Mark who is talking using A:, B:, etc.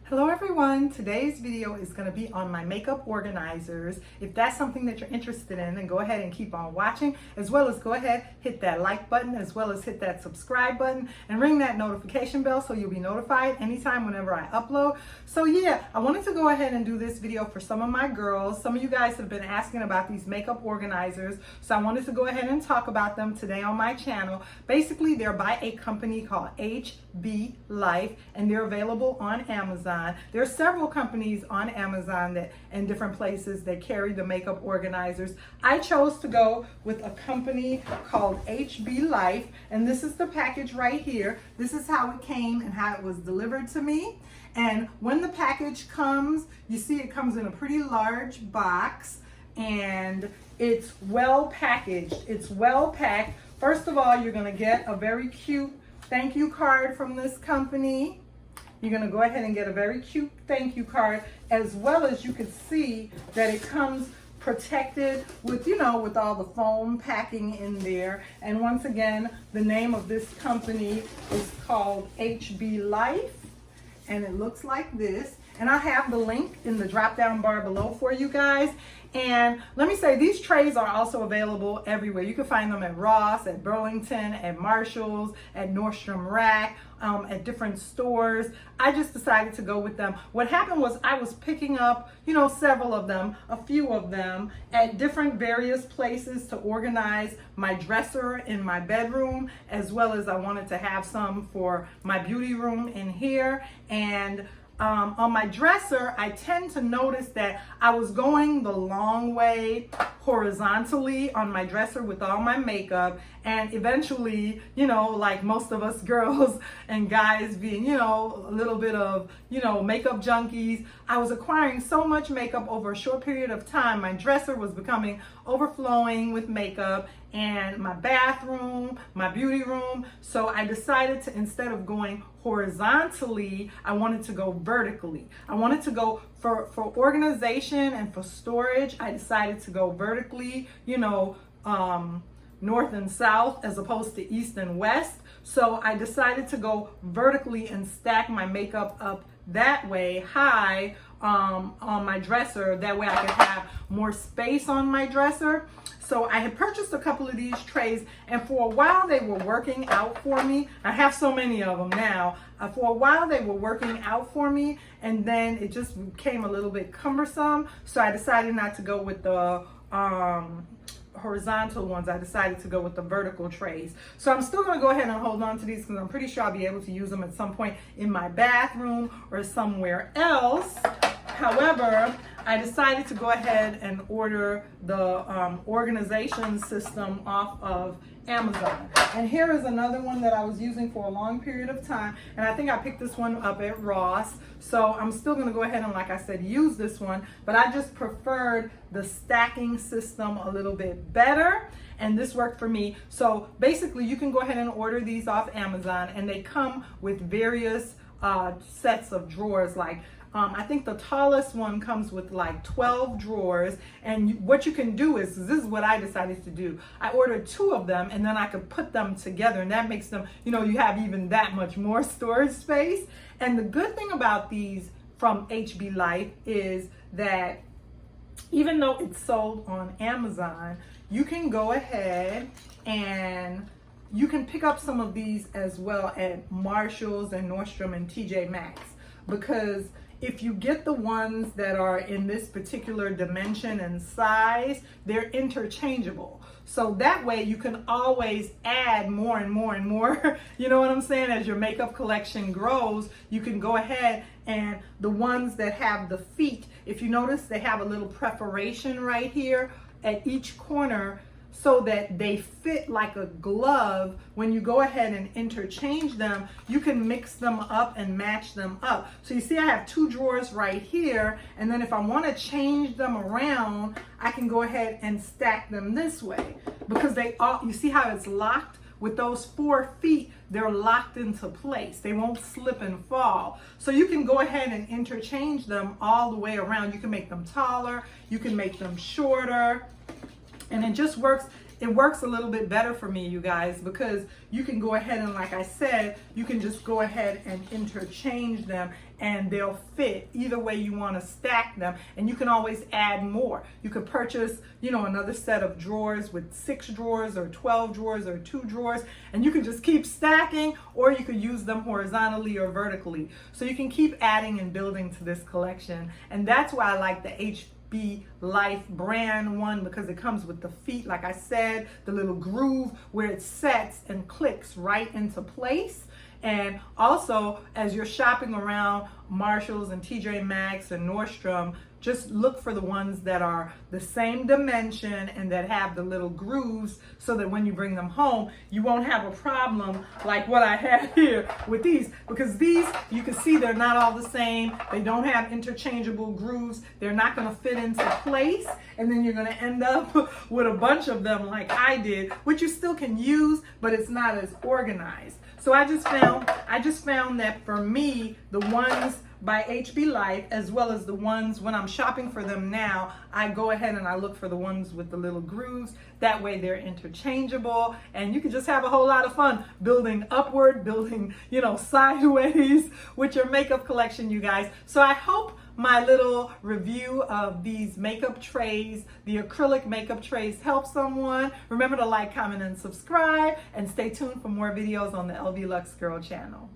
A: Hello everyone, today's video is going to be on my makeup organizers. If that's something that you're interested in, then go ahead and keep on watching, as well as go ahead, hit that like button, as well as hit that subscribe button and ring that notification bell so you'll be notified anytime whenever I upload. So yeah, I wanted to go ahead and do this video for some of my girls. Some of you guys have been asking about these makeup organizers, so I wanted to go ahead and talk about them today on my channel. Basically, they're by a company called HBlife and they're available on Amazon. There are several companies on Amazon that and different places that carry the makeup organizers. I chose to go with a company called HBlife, and this is the package right here. This is how it came and how it was delivered to me. And when the package comes, you see it comes in a pretty large box and it's well packaged. It's well packed. First of all, you're going to get a very cute thank you card from this company. You're going to go ahead and get a very cute thank you card, as well as you can see that it comes protected with, with all the foam packing in there. And once again, the name of this company is called HBlife, and it looks like this. And I have the link in the drop down bar below for you guys. And let me say, these trays are also available everywhere. You can find them at Ross, at Burlington, at Marshall's, at Nordstrom Rack, at different stores. I just decided to go with them. What happened was I was picking up, several of them, a few of them at different various places to organize my dresser in my bedroom, as well as I wanted to have some for my beauty room in here. And on my dresser, I tend to notice that I was going the long way horizontally on my dresser with all my makeup, and eventually, like most of us girls and guys being, a little bit of, makeup junkies, I was acquiring so much makeup over a short period of time. My dresser was becoming overflowing with makeup, and my bathroom, my beauty room. So I decided to, instead of going horizontally, I wanted to go vertically. I wanted to go for organization and for storage. I decided to go vertically, north and south as opposed to east and west. So I decided to go vertically and stack my makeup up that way high on my dresser. That way I could have more space on my dresser. So I had purchased a couple of these trays, and for a while they were working out for me. I have so many of them now. For a while they were working out for me, and then it just became a little bit cumbersome. So I decided not to go with the horizontal ones. I decided to go with the vertical trays. So I'm still going to go ahead and hold on to these because I'm pretty sure I'll be able to use them at some point in my bathroom or somewhere else. However, I decided to go ahead and order the organization system off of Amazon. And here is another one that I was using for a long period of time, and I think I picked this one up at Ross. So I'm still going to go ahead and, like I said, use this one, but I just preferred the stacking system a little bit better, and this worked for me. So basically, you can go ahead and order these off Amazon, and they come with various sets of drawers. Like I think the tallest one comes with like 12 drawers, and what you can do is, this is what I decided to do. I ordered 2 of them, and then I could put them together, and that makes them, you have even that much more storage space. And the good thing about these from HBlife is that even though it's sold on Amazon, you can go ahead and you can pick up some of these as well at Marshall's and Nordstrom and TJ Maxx, because if you get the ones that are in this particular dimension and size, they're interchangeable. So that way you can always add more and more and more, you know what I'm saying? As your makeup collection grows, you can go ahead, and the ones that have the feet, if you notice, they have a little perforation right here at each corner, so that they fit like a glove. When you go ahead and interchange them, you can mix them up and match them up. So you see I have 2 drawers right here, and then if I want to change them around, I can go ahead and stack them this way, because they all, you see how it's locked? With those 4 feet, they're locked into place. They won't slip and fall. So you can go ahead and interchange them all the way around. You can make them taller, you can make them shorter, and it just works. It works a little bit better for me, you guys, because you can go ahead and, like I said, you can just go ahead and interchange them, and they'll fit either way you want to stack them, and you can always add more. You could purchase, you know, another set of drawers with 6 drawers or 12 drawers or 2 drawers, and you can just keep stacking, or you could use them horizontally or vertically. So you can keep adding and building to this collection, and that's why I like the HBlife brand one, because it comes with the feet, like I said, the little groove where it sets and clicks right into place. And also, as you're shopping around Marshalls and TJ Maxx and Nordstrom, just look for the ones that are the same dimension and that have the little grooves, so that when you bring them home, you won't have a problem like what I have here with these, because these, you can see they're not all the same. They don't have interchangeable grooves. They're not going to fit into place, and then you're going to end up with a bunch of them like I did, which you still can use, but it's not as organized. So I just found that for me, the ones by HBlife, as well as the ones when I'm shopping for them now, I go ahead and I look for the ones with the little grooves. That way they're interchangeable, and you can just have a whole lot of fun building upward, building, you know, sideways with your makeup collection, you guys. So I hope my little review of these makeup trays, the acrylic makeup trays, help someone. Remember to like, comment, and subscribe, and stay tuned for more videos on the LV Lux Girl channel.